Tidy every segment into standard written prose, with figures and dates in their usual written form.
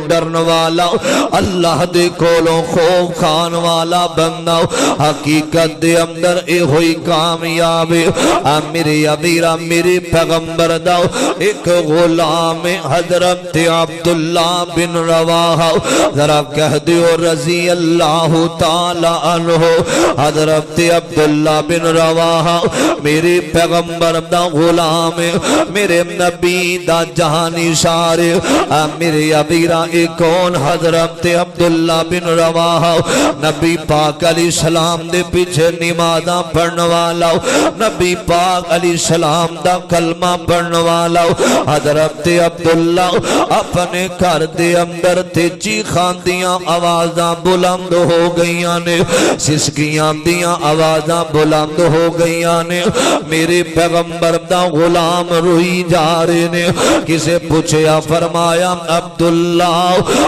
ڈرن والا اللہ دے کولوں خوف کھان والا بندہ حقیقت دے اندر اے ہوئی کامیاب میرے ابیرا میرے پیغمبر دا ایک غلام حضرت عبداللہ بن رواحہ ذرا کہہ دیو رضی اللہ تعالی عنہ حضرت عبداللہ بن رواحہ میرے پیغمبر دا غلام میرے نبی دا جہانی شار میرے ابیرا ایک کون حضرت عبداللہ بن رواحہ نبی پاک علیہ السلام دے پیچھے نمازاں پڑھن والا نبی پاک علیہ السلام دا کلمہ پڑھن والا حضرت عبداللہ اپنے گھر دے اندر تے چیخاں دیاں آوازاں بلند ہو گئیاں نے سسکیاں دیاں آوازاں بلند ہو گئیاں نے میرے پیغمبر دا غلام روئی جا رہے نے کسے پوچھیا فرمایا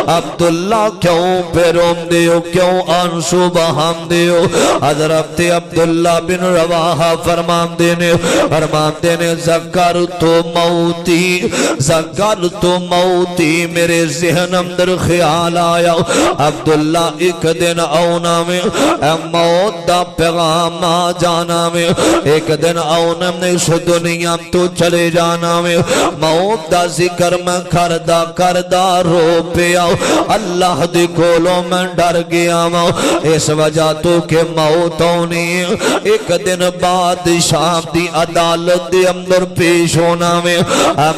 عبداللہ کیوں پیرون دیو کیوں آنسو بہان دیو حضرت عبداللہ بن رواحہ فرمان دینے ذکرتو موتی میرے ذہن اندر خیال آیا عبداللہ ایک دن آونا میں موت دا پیغام آ جانا میں ایک دن آونا میں اس دنیا تو چلے جانا میں موت دا ذکر میں کردہ رو پہ آؤ اللہ دے کولوں میں ڈر گیا ماں اس وجہ تو کہ موت ہونی ایک دن بعد شام دی عدالت دے اندر پیش ہونا میں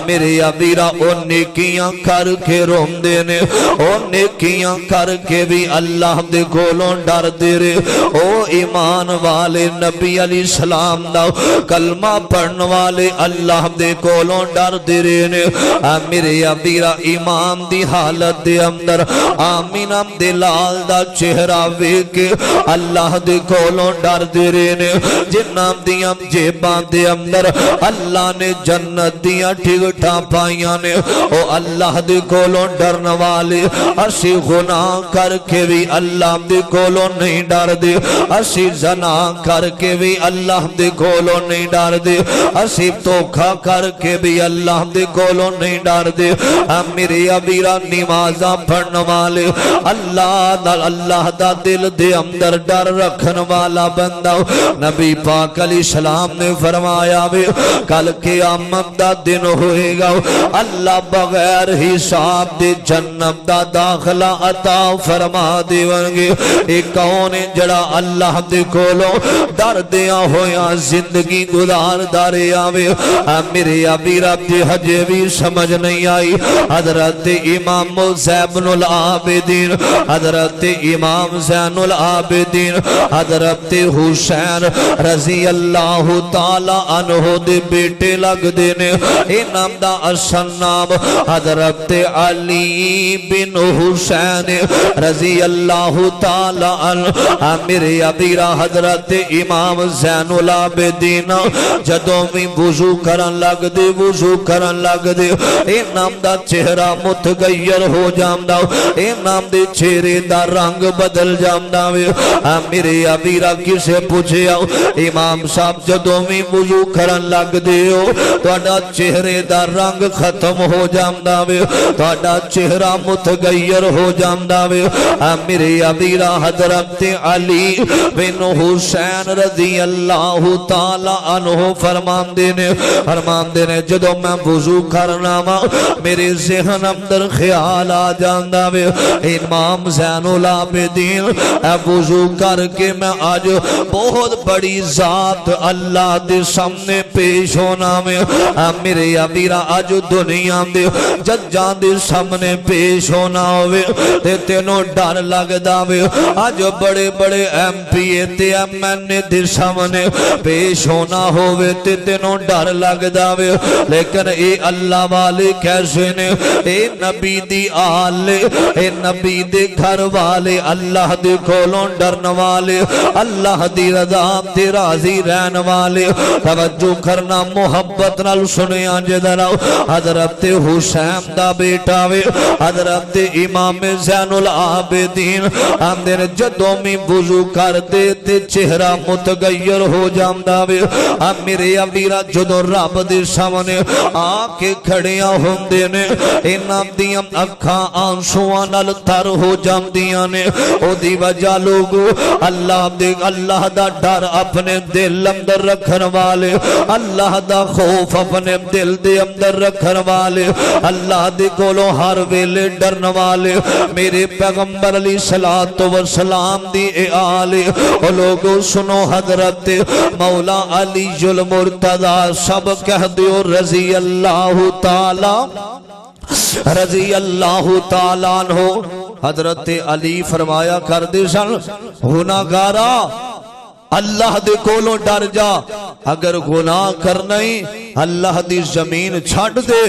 میرے ابیرا ان نیکیاں کر کے روم دینے ان نیکیاں کر کے بھی اللہ دے کولوں ڈر دے رہے او ایمان والے نبی علیہ السلام دا کلمہ پڑھن والے اللہ دے کولوں ڈر دے رہے میرے ابیرا امام دی حالت دے اندر آمینہ دلال دا چہرہ ویکے اللہ دے کولوں ڈر دے رہے جنہ دیاں جیبان دے اندر اللہ نے جنت دیاں ٹھگٹا پائیاں نے او اللہ دے کولوں ڈرن والے اسی گناہ کر کے بھی اللہ دے کولوں نہیں ڈر دے اسی زنا کر کے بھی اللہ دے کولوں نہیں ڈر دے اسی توکھا کر کے بھی اللہ دے کولوں نہیں ڈر دے میرے ابیرا نمازاں پڑھن والے اللہ دا دل دے اندر ڈر رکھن والا بندہ نبی پاک علیہ السلام نے فرمایا وے کل قیامت دا دن ہوئے گا اللہ بغیر حساب دے جنت دا داخلہ عطا فرما دے ونگے ایک کون جڑا اللہ دے کولوں ڈر دیا ہویا زندگی گزار دارے آوے میرے ابیرا دی حجے بھی سمجھ نہیں آئی حضرت امام زین العابدین حضرت امام زین العابدین حضرت حسین رضی اللہ تعالی عنہ دے بیٹے لگ دینے انام دا اصل نام حضرت علی بن حسین رضی اللہ تعالی عنہ میرے ابیرا حضرت امام زین العابدین جدوں بھی وضو کرن لگ دے انام دا چہرہ متغیر ہو جامدا انام دے چہرے دا رنگ بدل جامدا میرے ابیرا کسے پوچھے امام صاحب جدوں بھی وضو کرن لگ دیو تہاڈا چہرے دا رنگ ختم ہو جامدا تہاڈا چہرہ متغیر ہو جامدا میرے ابیرا حضرت علی بن حسین رضی اللہ تعالی عنہ فرمان دینے جدوں میں وضو کرنا میرے ذہن اندر خیال آ جاندا امام زین العابدین وضو کر کے میں آج بہت بڑی ذات اللہ دے سامنے پیش ہونا میرے ابیرا آج دنیا دے ججاں دے سامنے پیش ہونا ہوئے تے تینوں ڈر لگدا آج بڑے بڑے ایم پی اے تے ایم این اے دے سامنے پیش ہونا ہوئے تے تینوں ڈر لگدا لیکن اے اللہ والے کیسے نے اے نبی دی آلے اے نبی دے گھر والے اللہ دے کولوں ڈرن والے اللہ دی رضا تے راضی رہن والے توجہ کرنا محبت نال سنیا جدرا حضرت حسین دا بیٹا حضرت امام زین العابدین اندر جدوں میں وضو کر دے تے چہرہ متغیر ہو جامدا میرے ابیرا جدوں رب دے سامنے آ کے کھڑیاں ہوندے نے انہاں دیاں اکھاں آنسواں نال تر ہو جاندیاں نے او دی وجہ لوگو اللہ دا ڈر اپنے دل اندر رکھن والے اللہ دا خوف اپنے دل دے اندر رکھن والے اللہ دے کولو ہر ویلے ڈرن والے میرے پیغمبر علیہ الصلوۃ والسلام دی اے آل او لوگو سنو حضرت مولا علی المرتضی سب کہہ دیو رضی اللہ تعالی عنہ حضرت علی فرمایا کر دے سن گناہگارا اللہ دے کولوں ڈر جا اگر گناہ کرنا ہی اللہ دی زمین چھڑ دے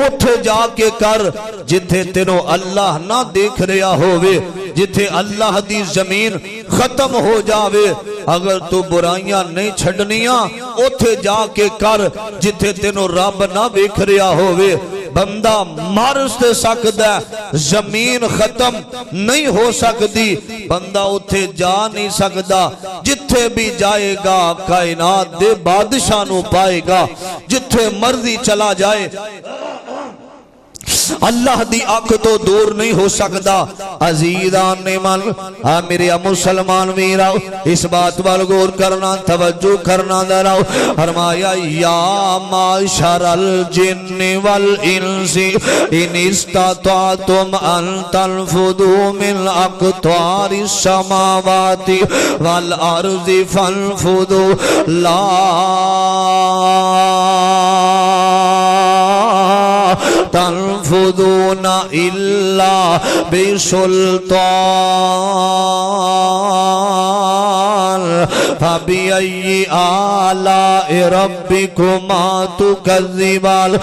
اٹھ جا کے کر جتھے تینوں اللہ نہ دیکھ رہا ہوئے جتھے اللہ دی زمین ختم ہو جاوے اگر تو برائیاں نہیں چھڑنیاں اٹھے جا کے کر جتھے تینوں رب نہ دیکھ رہا ہوئے بندہ مر سکتا ہے زمین ختم نہیں ہو سکتی بندہ اتھے جا نہیں سکتا جتھے بھی جائے گا کائنات دے بادشاہ نو پائے گا جتھے مرضی چلا جائے اللہ دی آنکھ تو دور نہیں ہو سکتا عزیزان من میرے مسلمان ویراؤ اس بات پر غور کرنا توجہ کرنا دراؤ فرمایا یا معشر الجن والانس ان استطعتم ان تنفذوا من اقطار السماوات والارض فانفذوا لا تنفذون الا بسلطان فبأي آلاء ربكما تكذبان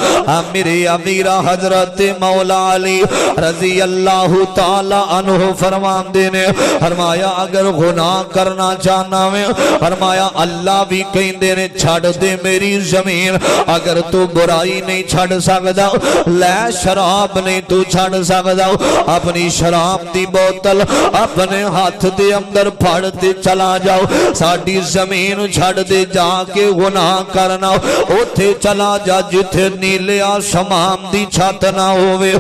میرے امیر حضرت مولا علی رضی اللہ تعالی عنہ فرمان دینے فرمایا اگر گناہ کرنا چاہنا میں فرمایا اللہ بھی کہیں دینے چھڑ دے میری زمین اگر تو برائی نہیں چھڑ سکتا لے شراب نہیں تو چھڑ سکتا اپنی شراب دی بوتل اپنے ہاتھ دے اندر پھڑ دے چلا جاؤ ساڑی زمین چھڑ دے جا کے گناہ کرنا اتھے چلا جا جتھے نیلے آسمان دی چھت نہ ہوئے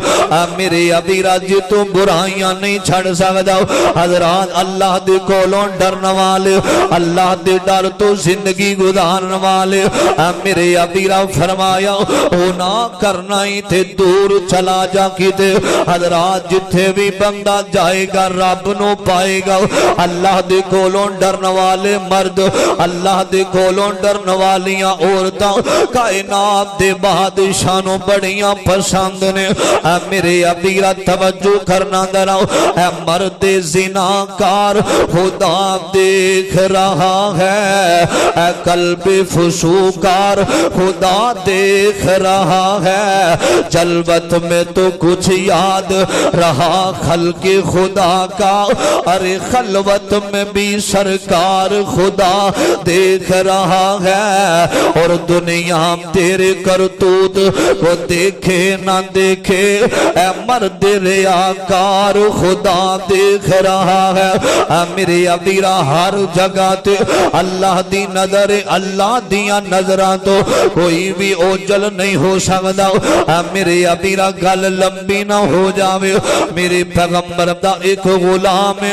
میرے ابھی راج تو برائیاں نہیں چھڑ سکتا حضرات اللہ دے کولوں ڈرن والے اللہ دے ڈر تو زندگی گزارن والے میرے ابھی راج فرمایا گناہ کرنا ہی تھے دور چلا جا کی دے حضرات جتھے بھی بندہ جائے گا رب نو پائے گا اللہ دے کولوں ڈرن والے مرد اللہ دے کولوں ڈرن والیاں عورتاں کائنات دے بادشاہوں بڑیاں پسند نے میرے ابیرہ توجہ کرنا دراؤ اے مرد زناکار خدا دیکھ رہا ہے اے قلب فسوکار خدا دیکھ رہا ہے جلوت میں تو کچھ یاد رہا خلق خدا کا ارے خلوت میں بھی سرکار خدا دیکھ رہا ہے اور دنیا تیرے کرتوت کو دیکھے نہ دیکھے اے مرد ریاکار خدا دیکھ رہا ہے میرے ابیرہ ہر جگہ تے اللہ دی نظر اللہ دیا نظران تو کوئی بھی اوجل نہیں ہو سکتا میرے ابیرہ گل لمبی نہ ہو جاوے میرے پیغمبر دا ایک غلام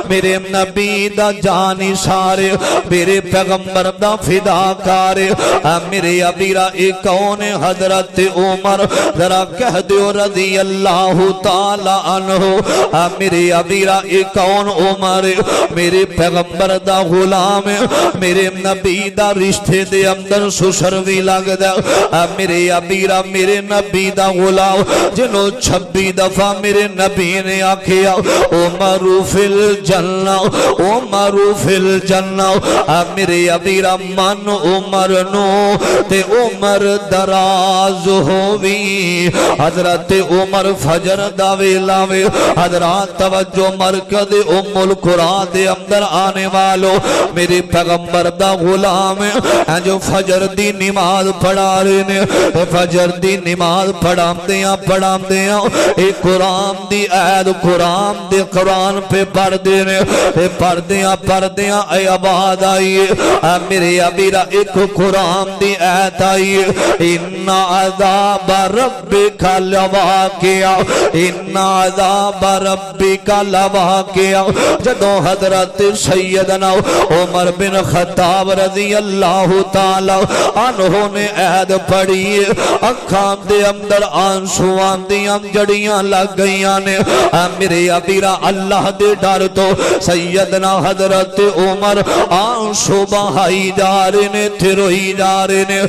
میرے نبی دا جانی سارے میرے پیغمبر دا فداکار میرے ابیرہ ایک کون حضرت عمر ذرا کہہ دیو رضی اللہ تعالی عنہ میرے ابیرہ ایک کون عمر میرے پیغمبر دا غلام میرے نبی دا رشتے دے اندر سسروی لگ دا میرے ابیرہ میرے نبی دا غلام جنہوں 26 دفعہ میرے نبی نے آکھیا عمر فی الجنہ عمر فی الجنہ میرے ابیرہ من عمر نو تے عمر دراز ہووی حضرت عمر فجر دا ویلاوے حضرات توجہ مرکز القرآن دے اندر آنے والو میرے پیغمبر دا غلام جو فجر دی نماز پڑھا رہے نے فجر دی نماز پڑھام دیاں ایک قرآن دی عید قرآن دے قرآن پہ پڑھ دینے پڑھ دیاں اے آواز آئی میرے ابیرا ایک قرآن دی ایت آئی ان عذاب ربک لواقع ان عذاب ربک لواقع جدو حضرت سیدنا عمر بن خطاب رضی اللہ تعالی عنہ نے عہد پڑھی اکھان دے اندر آنسوان دیاں جڑیاں لگ گئیاں نے میرے ابیرا اللہ دے ڈر تو سیدنا حضرت عمر آنسو بہائی جا رہے نے تھے روئی جا رہے نے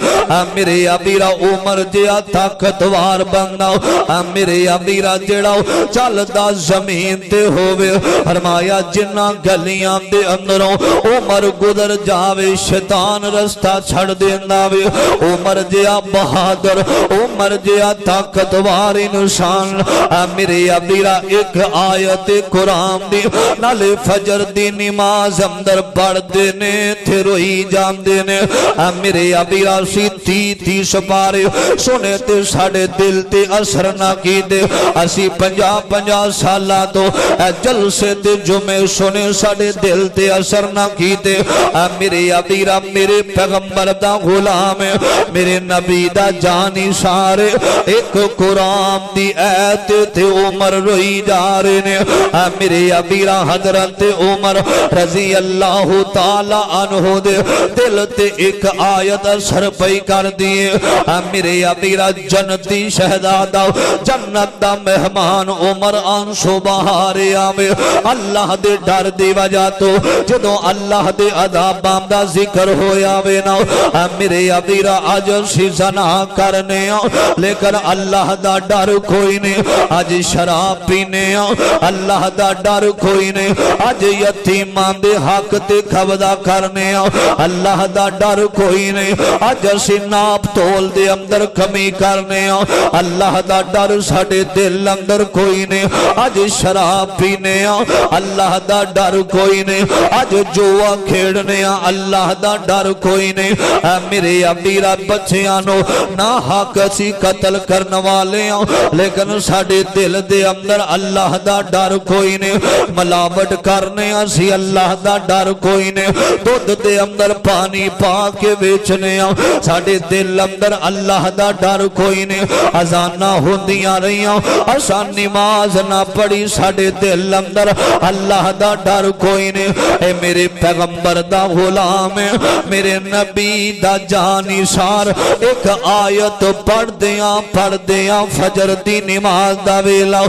میرے ابیرا عمر جیا طاقتوار بننا میرے ابیرا جڑا چلدا زمین تے ہووے فرمایا جنہ گلیاں دے اندروں عمر گزر جاوے شیطان رستہ چھڑ دیندا وے عمر جیا بہادر عمر جیا طاقتوار انسان میرے ابیرا ایک آیت قرآن دی نالے فجر دی نماز اندر پڑھ دینے تھے روئی جان دینے میرے ابیرا سی تی سپارے سنے تے ساڑے دل تے اثر نہ کی دے اسی 50 سالہ تو جلسے تے جمعے سنے ساڑے دل تے اثر نہ کی دے میرے ابیرا میرے پیغمبر دا غلام میرے نبی دا جانی سارے ایک قرآن دی ایت تے عمر روئی جا رہے نے میرے ابیرا حضرت عمر رضی اللہ تعالی عنہ دے دل تے ایک آیت اثر پئی کر دیے میرے ابیرا جنتی شہزادہ جنت دا مہمان عمر آنسو بہارے آوے اللہ دے ڈر دی وجہ تو جدوں اللہ دے عذاباں دا ذکر ہویا وے نا میرے ابیرا آج سی زنا کرنے لیکن اللہ دا ڈر کوئی نہیں آج شراب پینے اللہ دا ڈر کوئی نہیں آج یتیمان دے حق تے قبضہ کرنے اللہ دا ڈر کوئی نہیں آج اسی ناپ تول دے اندر کمی کرنے اللہ دا ڈر ساڑے دل اندر کوئی نہیں آج شراب پینے اللہ دا ڈر کوئی نہیں آج جوا کھیڑنے اللہ دا ڈر کوئی نہیں میرے ابیرا بچیانو نہ حق سی قتل کرنے والے لیکن ساڑے دل دے اندر اللہ دا ڈر کوئی نہیں ملاوٹ کرنے اسی اللہ دا ڈر کوئی نہیں دودھ دے اندر پانی پا کے بیچنے ساڑے دل اندر اللہ دا ڈر کوئی نہیں اذانہ ہوندیاں رہیاں اساں نماز نہ پڑھی ساڑے دل اندر اللہ دا ڈر کوئی نہیں اے میرے پیغمبر دا غلام میرے نبی دا جانی سار ایک آیت پڑھ دیاں فجر دی نماز دا ویلا